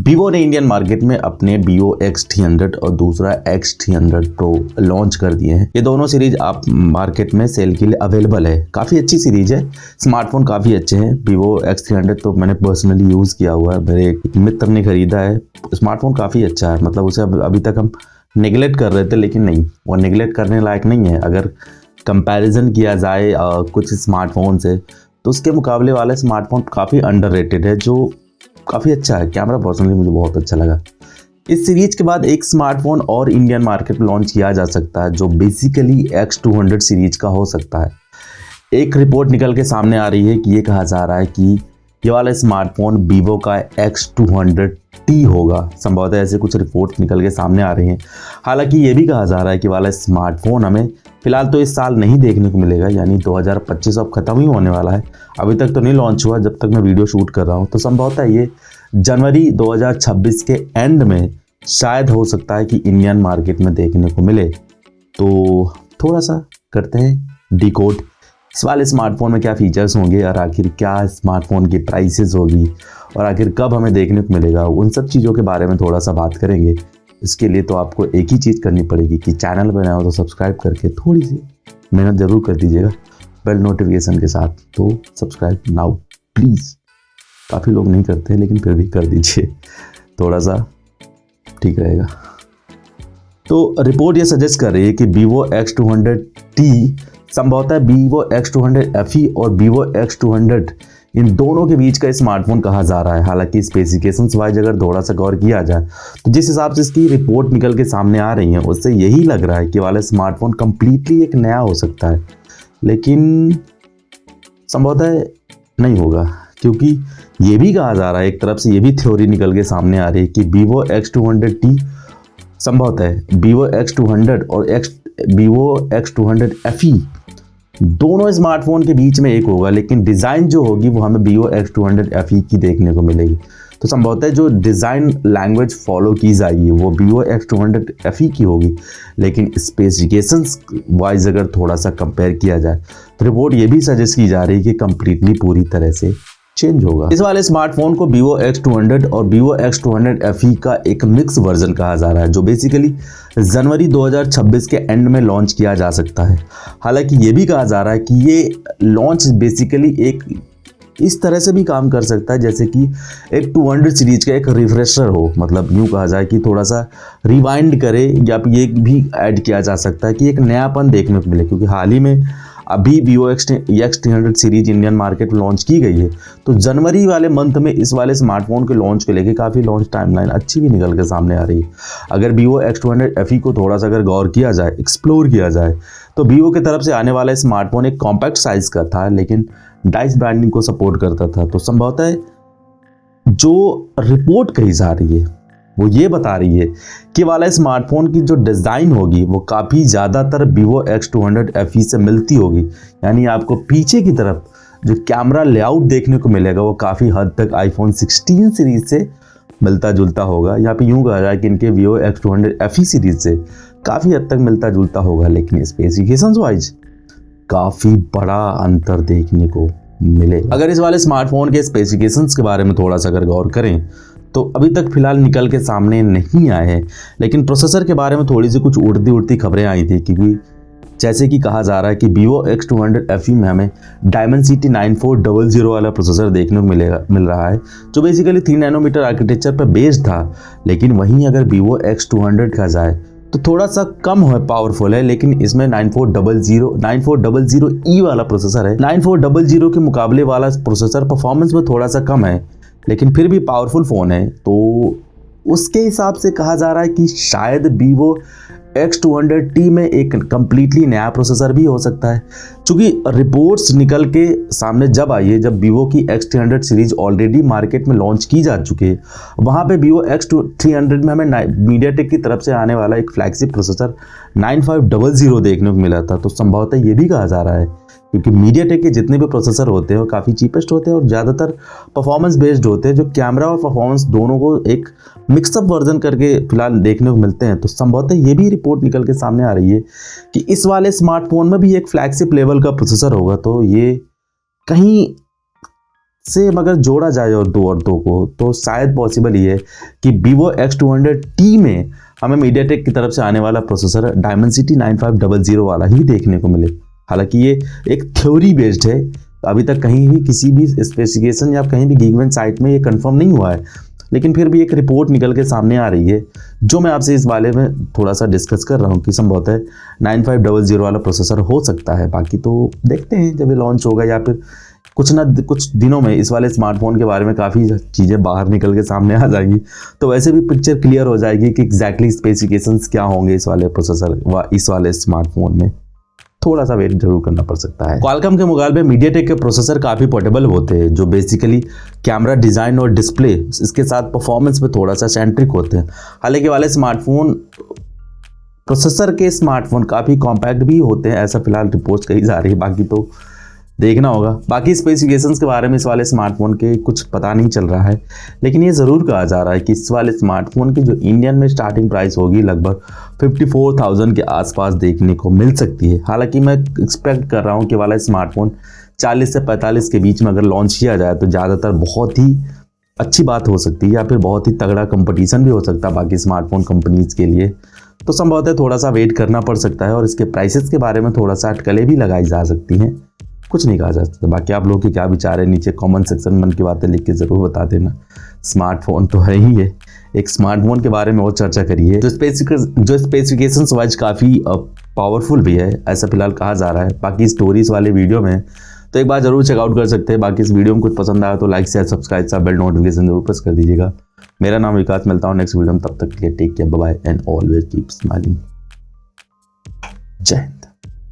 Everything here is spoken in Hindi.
वीवो ने इंडियन मार्केट में अपने Vivo X300 और दूसरा X300 Pro लॉन्च कर दिए हैं। ये दोनों सीरीज आप मार्केट में सेल के लिए अवेलेबल है। काफ़ी अच्छी सीरीज है, स्मार्टफोन काफ़ी अच्छे हैं। Vivo X300 तो मैंने पर्सनली यूज़ किया हुआ है, मेरे एक मित्र ने खरीदा है। स्मार्टफोन काफ़ी अच्छा है, मतलब उसे अभी तक हम नेगलेक्ट कर रहे थे, लेकिन नहीं, वो नेगलेक्ट करने लायक नहीं है। अगर कंपैरिजन किया जाए कुछ स्मार्टफोन से, तो उसके मुकाबले वाले स्मार्टफोन काफ़ी अंडररेटेड है, जो काफ़ी अच्छा है। कैमरा पर्सनली मुझे बहुत अच्छा लगा। इस सीरीज के बाद एक स्मार्टफोन और इंडियन मार्केट में लॉन्च किया जा सकता है, जो बेसिकली X200 सीरीज का हो सकता है। एक रिपोर्ट निकल के सामने आ रही है कि ये कहा जा रहा है कि ये वाला स्मार्टफोन Vivo का X200T होगा। संभवतः ऐसे कुछ रिपोर्ट निकल के सामने आ रही हैं। हालांकि ये भी कहा जा रहा है कि वाला स्मार्टफोन हमें फिलहाल तो इस साल नहीं देखने को मिलेगा, यानी 2025 अब ख़त्म ही होने वाला है। अभी तक तो नहीं लॉन्च हुआ जब तक मैं वीडियो शूट कर रहा हूँ, तो संभवतः ये जनवरी 2026 के एंड में शायद हो सकता है कि इंडियन मार्केट में देखने को मिले। तो थोड़ा सा करते हैं डिकोड इस वाले स्मार्टफोन में क्या फीचर्स होंगे और आखिर क्या स्मार्टफोन की प्राइसेस होगी और आखिर कब हमें देखने को मिलेगा, उन सब चीज़ों के बारे में थोड़ा सा बात करेंगे। इसके लिए तो आपको एक ही चीज़ करनी पड़ेगी कि चैनल पर नया हो तो सब्सक्राइब करके थोड़ी सी मेहनत ज़रूर कर दीजिएगा बेल नोटिफिकेशन के साथ। तो सब्सक्राइब नाउ प्लीज़। काफ़ी लोग नहीं करते, लेकिन फिर भी कर दीजिए, थोड़ा सा ठीक रहेगा। तो रिपोर्ट ये सजेस्ट कर रही है कि Vivo X200T संभवतः Vivo X200 FE और Vivo X200 इन दोनों के बीच का स्मार्टफोन कहा जा रहा है। हालांकि स्पेसिफिकेशंस वाइज अगर थोड़ा सा गौर किया जाए तो जिस हिसाब से इसकी रिपोर्ट निकल के सामने आ रही है, उससे यही लग रहा है कि वाला स्मार्टफोन कम्प्लीटली एक नया हो सकता है, लेकिन संभवतः नहीं होगा, क्योंकि ये भी कहा जा रहा है, एक तरफ से ये भी थ्योरी निकल के सामने आ रही है कि Vivo X200T संभवतः Vivo X200 और Vivo X200 FE दोनों स्मार्टफोन के बीच में एक होगा, लेकिन डिज़ाइन जो होगी वो हमें Vivo X200 FE की देखने को मिलेगी। तो संभवतः जो डिज़ाइन लैंग्वेज फॉलो की जाएगी वो Vivo X200 FE की होगी, लेकिन स्पेसिफिकेशंस वाइज अगर थोड़ा सा कंपेयर किया जाए तो रिपोर्ट ये भी सजेस्ट की जा रही है कि कम्प्लीटली पूरी तरह से चेंज होगा। इस वाले स्मार्टफोन को Vivo X200 और Vivo X200 FE का एक मिक्स वर्जन कहा जा रहा है, जो बेसिकली जनवरी 2026 के एंड में लॉन्च किया जा सकता है। हालांकि ये भी कहा जा रहा है कि ये लॉन्च बेसिकली एक इस तरह से भी काम कर सकता है जैसे कि एक 200 सीरीज का एक रिफ्रेशर हो, मतलब यूँ कहा जाए कि थोड़ा सा रिवाइंड करे, या ये भी ऐड किया जा सकता है कि एक नयापन देखने को मिले। क्योंकि हाल ही में अभी Vivo X300 series Indian market में लॉन्च की गई है, तो जनवरी वाले मंथ में इस वाले स्मार्टफोन के लॉन्च को लेके काफ़ी लॉन्च टाइमलाइन अच्छी भी निकल के सामने आ रही है। अगर Vivo X200 FE को थोड़ा सा अगर गौर किया जाए, एक्सप्लोर किया जाए, तो Vivo की तरफ से आने वाला स्मार्टफोन एक कॉम्पैक्ट साइज़ का था, लेकिन डाइस ब्रांडिंग को सपोर्ट करता था। तो संभवतः जो रिपोर्ट कही जा रही है वो ये बता रही है कि वाला स्मार्टफोन की जो डिज़ाइन होगी वो काफ़ी ज़्यादातर Vivo X200 FE से मिलती होगी। यानी आपको पीछे की तरफ जो कैमरा लेआउट देखने को मिलेगा वो काफ़ी हद तक iPhone 16 सीरीज से मिलता जुलता होगा। यहाँ पे यूँ कहा जाए कि इनके Vivo X200 FE सीरीज से काफ़ी हद तक मिलता जुलता होगा, लेकिन स्पेसिफिकेशंस वाइज काफ़ी बड़ा अंतर देखने को मिलेगा। अगर इस वाले स्मार्टफोन के स्पेसिफिकेशंस के बारे में थोड़ा सा अगर गौर करें तो अभी तक फिलहाल निकल के सामने नहीं आए हैं, लेकिन प्रोसेसर के बारे में थोड़ी सी कुछ उड़ती खबरें आई थी। क्योंकि जैसे कि कहा जा रहा है कि Vivo X200 FE में हमें Dimensity 9400 वाला प्रोसेसर देखने को मिल रहा है, जो बेसिकली 3 नैनोमीटर आर्किटेक्चर पर बेस्ड था। लेकिन वहीं अगर Vivo X200 का जाए तो थोड़ा सा कम है, पावरफुल है, लेकिन इसमें 9400E वाला प्रोसेसर है। 9400 के मुकाबले वाला प्रोसेसर परफॉर्मेंस में थोड़ा सा कम है, लेकिन फिर भी पावरफुल फ़ोन है। तो उसके हिसाब से कहा जा रहा है कि शायद Vivo X200T में एक कम्प्लीटली नया प्रोसेसर भी हो सकता है। चूँकि रिपोर्ट्स निकल के सामने जब आई है, जब Vivo की X300 सीरीज ऑलरेडी मार्केट में लॉन्च की जा चुकी है, वहाँ पे Vivo X300 में हमें MediaTek की तरफ से आने वाला एक फ्लैगशिप प्रोसेसर 9500 देखने को मिला था। तो संभवतः ये भी कहा जा रहा है, क्योंकि MediaTek के जितने भी प्रोसेसर होते हैं वो काफ़ी चीपेस्ट होते हैं और ज़्यादातर परफॉर्मेंस बेस्ड होते हैं, जो कैमरा और परफॉर्मेंस दोनों को एक मिक्सअप वर्जन करके फिलहाल देखने को मिलते हैं। तो संभवतः ये भी रिपोर्ट निकल के सामने आ रही है कि इस वाले स्मार्टफोन में भी एक फ्लैगशिप लेवल का प्रोसेसर होगा। तो ये कहीं से अगर जोड़ा जाए और दो को, तो शायद पॉसिबल ये है कि Vivo X200T में हमें मीडियाटेक की तरफ से आने वाला प्रोसेसर Dimensity 9500 वाला ही देखने को मिले। हालांकि ये एक थ्योरी बेस्ड है, अभी तक कहीं भी किसी भी स्पेसिफिकेशन या कहीं भी गीगवेंट साइट में ये कंफर्म नहीं हुआ है, लेकिन फिर भी एक रिपोर्ट निकल के सामने आ रही है जो मैं आपसे इस बारे में थोड़ा सा डिस्कस कर रहा हूँ कि संभवतः 9500 वाला प्रोसेसर हो सकता है। बाकी तो देखते हैं जब ये लॉन्च होगा या फिर कुछ दिनों में इस वाले स्मार्टफोन के बारे में काफ़ी चीज़ें बाहर निकल के सामने आ जाएंगी, तो वैसे भी पिक्चर क्लियर हो जाएगी कि एग्जैक्टली स्पेसिफिकेशंस क्या होंगे इस वाले प्रोसेसर व इस वाले स्मार्टफोन में। थोड़ा सा वेट जरूर करना पड़ सकता है। क्वालकॉम के मुकाबले मीडियाटेक के प्रोसेसर काफ़ी पोर्टेबल होते हैं, जो बेसिकली कैमरा डिज़ाइन और डिस्प्ले इसके साथ परफॉर्मेंस पे थोड़ा सा सेंट्रिक होते हैं। हालांकि वाले स्मार्टफोन प्रोसेसर के स्मार्टफोन काफ़ी कॉम्पैक्ट भी होते हैं, ऐसा फिलहाल रिपोर्ट्स कही जा रही है, बाकी तो देखना होगा। बाकी स्पेसिफिकेशंस के बारे में इस वाले स्मार्टफोन के कुछ पता नहीं चल रहा है, लेकिन ये ज़रूर कहा जा रहा है कि इस वाले स्मार्टफोन की जो इंडियन में स्टार्टिंग प्राइस होगी लगभग 54,000 के आसपास देखने को मिल सकती है। हालांकि मैं एक्सपेक्ट कर रहा हूँ कि वाला स्मार्टफोन 40 से 45 के बीच में अगर लॉन्च किया जाए तो ज़्यादातर बहुत ही अच्छी बात हो सकती है, या फिर बहुत ही तगड़ा कंपटीशन भी हो सकता है बाकी स्मार्टफोन कंपनीज़ के लिए। तो संभवतः थोड़ा सा वेट करना पड़ सकता है और इसके प्राइसेस के बारे में थोड़ा सा अटकलें भी लगाई जा सकती हैं, कुछ नहीं कहा जा सकता। बाकी आप लोगों के क्या विचार है नीचे कमेंट सेक्शन में मन की बातें लिख के ज़रूर बता देना। स्मार्टफोन तो है ही है, एक स्मार्टफोन के बारे में और चर्चा करिए जो स्पेसिफिकेशंस वाइज काफ़ी पावरफुल भी है, ऐसा फिलहाल कहा जा रहा है। बाकी स्टोरीज वाले वीडियो में तो एक बार जरूर चेकआउट कर सकते हैं। बाकी इस वीडियो में कुछ पसंद आया तो लाइक शेयर सब्सक्राइब सा बेल नोटिफिकेशन जरूर प्रेस कर दीजिएगा। मेरा नाम विकास, मिलता हूँ नेक्स्ट वीडियो में, तब तक के लिए take care, bye bye and always keep smiling. जय हिंद।